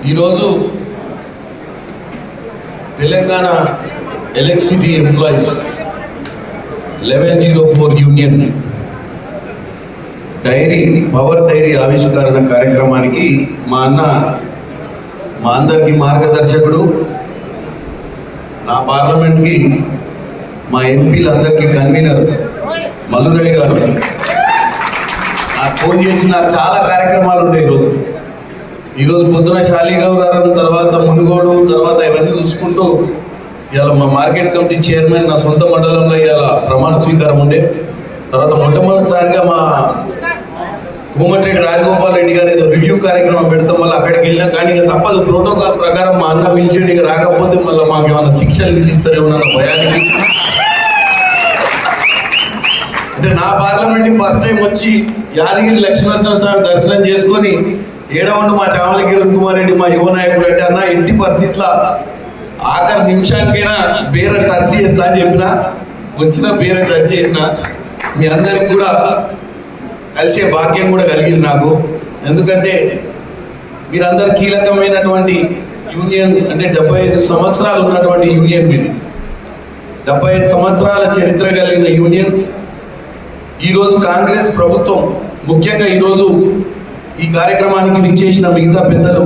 ఈరోజు Telangana electricity employees 1104 union power diary ఆవిష్కరణ కార్యక్రమానికి మా అందరికి మార్గదర్శకుడు, నా పార్లమెంట్కి మా ఎంపీలందరికీ కన్వీనర్ మల్లురవి గారు నాకు ఫోన్ చేసిన చాలా కార్యక్రమాలు ఉన్నాయి. ఈరోజు పొద్దున శాలిగౌరవం, తర్వాత మునుగోడు, తర్వాత ఇవన్నీ చూసుకుంటూ ఇవాళ మా మార్కెట్ కమిటీ చైర్మన్ నా సొంత మండలంలో ఇవాళ ప్రమాణ స్వీకారం ఉండే. తర్వాత మొట్టమొదటిసారిగా మా కోమటిరెడ్డి రాజగోపాల్ రెడ్డి గారు ఏదో రివ్యూ కార్యక్రమం పెడతాం, వల్ల అక్కడికి వెళ్ళినా కానీ ఇక తప్పదు. ప్రోటోకాల్ ప్రకారం మా అన్న పిలిచేది ఇక రాకపోతే మళ్ళీ మాకు ఏమైనా శిక్షలు విధిస్తారేమో భయానికి. అంటే నా పార్లమెంట్కి ఫస్ట్ టైం వచ్చి యాదగిరి లక్ష్మీనరసింహ స్వామి దర్శనం చేసుకొని ఏడవండు మా చామల కిరణ్ కుమార్ రెడ్డి మా యువ నాయకుడు అంటే అన్న ఎట్టి పరిస్థితుల్లో ఆఖరి నిమిషానికైనా బేర టచ్ చేస్తా అని చెప్పిన, వచ్చిన బేర టచ్ చేసిన. మీ అందరికి కూడా కలిసే భాగ్యం కూడా కలిగింది నాకు. ఎందుకంటే మీరందరు కీలకమైనటువంటి యూనియన్, అంటే 75 సంవత్సరాలు ఉన్నటువంటి యూనియన్ మీది. 75 సంవత్సరాల చరిత్ర కలిగిన యూనియన్. ఈరోజు కాంగ్రెస్ ప్రభుత్వం, ముఖ్యంగా ఈరోజు ఈ కార్యక్రమానికి విచ్చేసిన మిగతా పెద్దలు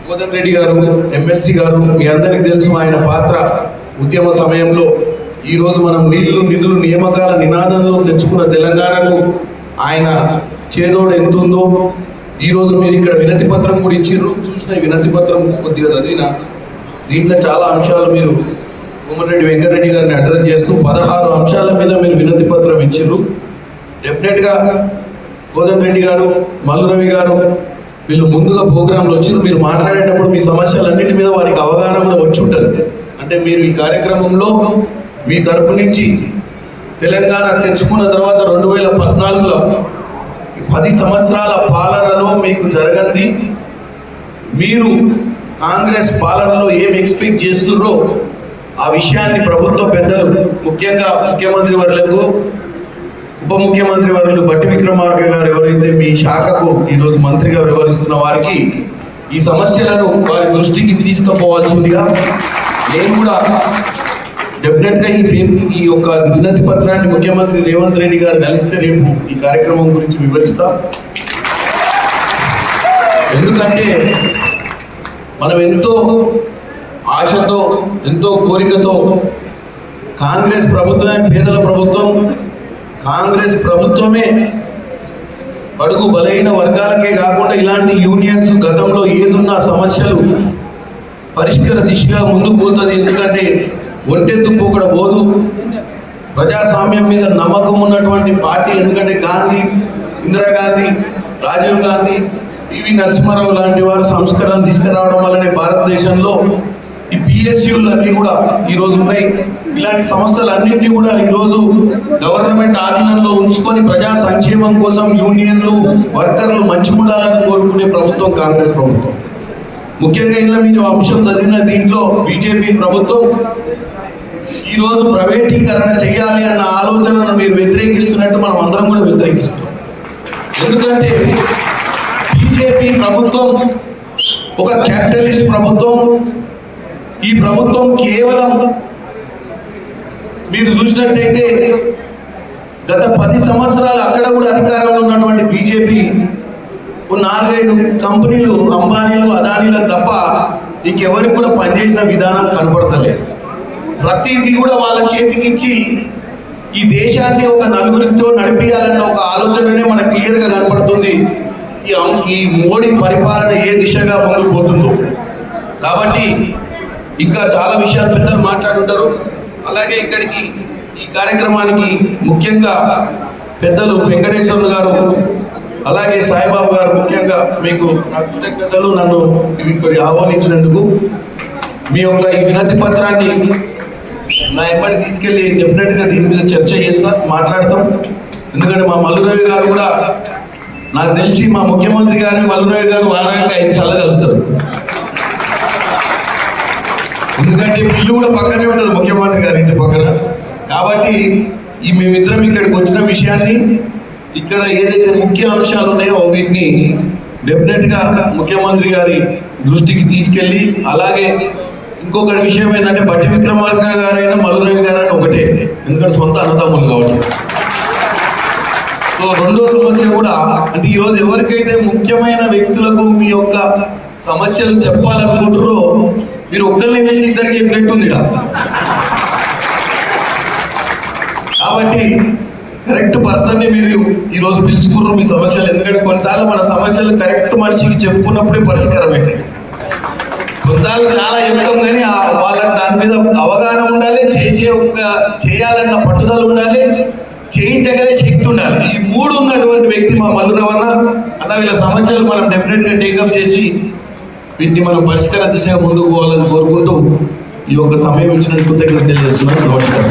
కోదండ రెడ్డి గారు, ఎమ్మెల్సీ గారు, మీ అందరికీ తెలుసు ఆయన పాత్ర ఉద్యమ సమయంలో. ఈరోజు మనం నీళ్లు నిధులు నియామకాల నినాదంలో తెచ్చుకున్న తెలంగాణకు ఆయన చేదోడు ఎంతుందో ఈరోజు మీరు ఇక్కడ వినతి పత్రం కూడా ఇచ్చిర్రు. చూసిన వినతి పత్రం కొద్దిగా చదివిన, దీంట్లో చాలా అంశాలు మీరు కోమటిరెడ్డి వెంకటరెడ్డి గారిని అడ్రస్ చేస్తూ 16 అంశాల మీద మీరు వినతి పత్రం ఇచ్చిర్రు. డెఫినెట్గా కోదండ రెడ్డి గారు, మల్లురవి గారు వీళ్ళు ముందుగా ప్రోగ్రాంలు వచ్చిండ్రు. మీరు మాట్లాడేటప్పుడు మీ సమస్యలన్నింటి మీద వారికి అవగాహన కూడా వచ్చి ఉంటుంది. అంటే మీరు ఈ కార్యక్రమంలో మీ తరపు నుంచి తెలంగాణ తెచ్చుకున్న తర్వాత 2014లో 10 సంవత్సరాల పాలనలో మీకు జరగంది, మీరు కాంగ్రెస్ పాలనలో ఏం ఎక్స్పెక్ట్ చేస్తున్నారో ఆ విషయాన్ని ప్రభుత్వ పెద్దలు, ముఖ్యంగా ముఖ్యమంత్రి వర్యులకు, ఉప ముఖ్యమంత్రి వర్యులు బట్టి విక్రమార్క గారు ఎవరైతే మీ శాఖకు ఈరోజు మంత్రిగా వ్యవహరిస్తున్న వారికి ఈ సమస్యలను వారి దృష్టికి తీసుకుపోవాల్సిందిగా నేను కూడా డెఫినెట్గా ఈ యొక్క వినతి పత్రాన్ని ముఖ్యమంత్రి రేవంత్ రెడ్డి గారు కలిస్తే రేపు ఈ కార్యక్రమం గురించి వివరిస్తా. ఎందుకంటే మనం ఎంతో ఆశతో, ఎంతో కోరికతో కాంగ్రెస్ ప్రభుత్వమే పేదల ప్రభుత్వం, కాంగ్రెస్ ప్రభుత్వమే బడుగు బలహీన వర్గాలకే కాకుండా ఇలాంటి యూనియన్స్ గతంలో ఏదున్న సమస్యలు పరిష్కార దిశగా ముందుకు పోతుంది. ఎందుకంటే ఒంటెత్తు పోకడ పోదు, ప్రజాస్వామ్యం మీద నమ్మకం ఉన్నటువంటి పార్టీ. ఎందుకంటే గాంధీ, ఇందిరాగాంధీ, రాజీవ్ గాంధీ, పివి నరసింహారావు లాంటి వారు సంస్కరణ తీసుకురావడం వల్లనే భారతదేశంలో ఈ పిఎస్యులు అన్నీ కూడా ఈరోజు ఉన్నాయి. ఇలాంటి సంస్థలన్నింటినీ కూడా ఈరోజు గవర్నమెంట్ ఆధీనంలో ఉంచుకొని ప్రజా సంక్షేమం కోసం యూనియన్లు, వర్కర్లు మంచి ఉండాలని కోరుకునే ప్రభుత్వం కాంగ్రెస్ ప్రభుత్వం. ముఖ్యంగా ఇలా మీరు అంశం చదివిన దీంట్లో బీజేపీ ప్రభుత్వం ఈరోజు ప్రైవేటీకరణ చేయాలి అన్న ఆలోచనను మీరు వ్యతిరేకిస్తున్నట్టు మనం అందరం కూడా వ్యతిరేకిస్తున్నాం. ఎందుకంటే బీజేపీ ప్రభుత్వం ఒక క్యాపిటలిస్ట్ ప్రభుత్వం. ఈ ప్రభుత్వం కేవలం మీరు చూసినట్టయితే గత 10 సంవత్సరాలు అక్కడ కూడా అధికారంలో ఉన్నటువంటి బీజేపీ 4-5 కంపెనీలు, అంబానీలు, అదానీలకు తప్ప ఇంకెవరికి కూడా పనిచేసిన విధానం కనపడతలేదు. ప్రతిదీ కూడా వాళ్ళ చేతికిచ్చి ఈ దేశాన్ని ఒక నలుగురితో నడిపించాలన్న ఒక ఆలోచననే మనకు క్లియర్గా కనపడుతుంది ఈ మోడీ పరిపాలన ఏ దిశగా ముందుకు పోతుందో. కాబట్టి ఇంకా చాలా విషయాలు పెద్దలు మాట్లాడుంటారు. అలాగే ఇక్కడికి ఈ కార్యక్రమానికి ముఖ్యంగా పెద్దలు వెంకటేశ్వర్లు గారు, అలాగే సాయిబాబు గారు, ముఖ్యంగా మీకు నా కృతజ్ఞతలు. నన్ను ఇక్కడ ఆహ్వానించినందుకు మీ యొక్క ఈ వినతి పత్రాన్ని నా ఎప్పటి తీసుకెళ్ళి డెఫినెట్గా దీని మీద చర్చ మాట్లాడతాం. ఎందుకంటే మా మల్లురవి గారు కూడా నాకు తెలిసి మా ముఖ్యమంత్రి గారిని మల్లురవి గారు వారానికి 5 సార్లు కలుస్తారు. ఎందుకంటే ఇల్లు కూడా పక్కనే ఉంటుంది ముఖ్యమంత్రి గారి ఇంటి పక్కన. కాబట్టి ఈ మేమిద్దరం ఇక్కడికి వచ్చిన విషయాన్ని, ఇక్కడ ఏదైతే ముఖ్య అంశాలు ఉన్నాయో వీటిని డెఫినెట్గా ముఖ్యమంత్రి గారి దృష్టికి తీసుకెళ్ళి, అలాగే ఇంకొక విషయం ఏంటంటే బట్టి విక్రమార్క గారైనా మల్లురవి గారైనా ఒకటే, ఎందుకంటే సొంత అన్నదమ్ములు కావచ్చు. సో రెండో సమస్య కూడా అంటే ఈరోజు ఎవరికైతే ముఖ్యమైన వ్యక్తులకు మీ యొక్క సమస్యలు చెప్పాలనుకుంటారో మీరు ఒక్కరిని పిలిచి ఇద్దరికి చెప్పినట్టుంది. కాబట్టి కరెక్ట్ పర్సన్ని మీరు ఈరోజు పిలుచుకున్నారు మీ సమస్యలు. ఎందుకంటే కొన్నిసార్లు మన సమస్యలు కరెక్ట్ మనిషికి చెప్పుకున్నప్పుడే పరిష్కారం అవుతాయి. కొన్నిసార్లు చాలా చెప్తాం కానీ వాళ్ళకి దాని మీద అవగాహన ఉండాలి, చేయాలన్న పట్టుదల ఉండాలి, చేయించగలిగే శక్తి ఉండాలి. ఈ మూడు ఉన్నటువంటి వ్యక్తి మా మల్లురవన్న అన్న. వీళ్ళ సమస్యలు మనం డెఫినెట్గా టేకప్ చేసి వీటిని మనం పరిష్కార దిశగా ముందుకు పోవాలని కోరుకుంటూ ఈ యొక్క సమయం ఇచ్చినందుకు కృతజ్ఞతలు తెలియజేస్తున్నాను. నమస్కారం.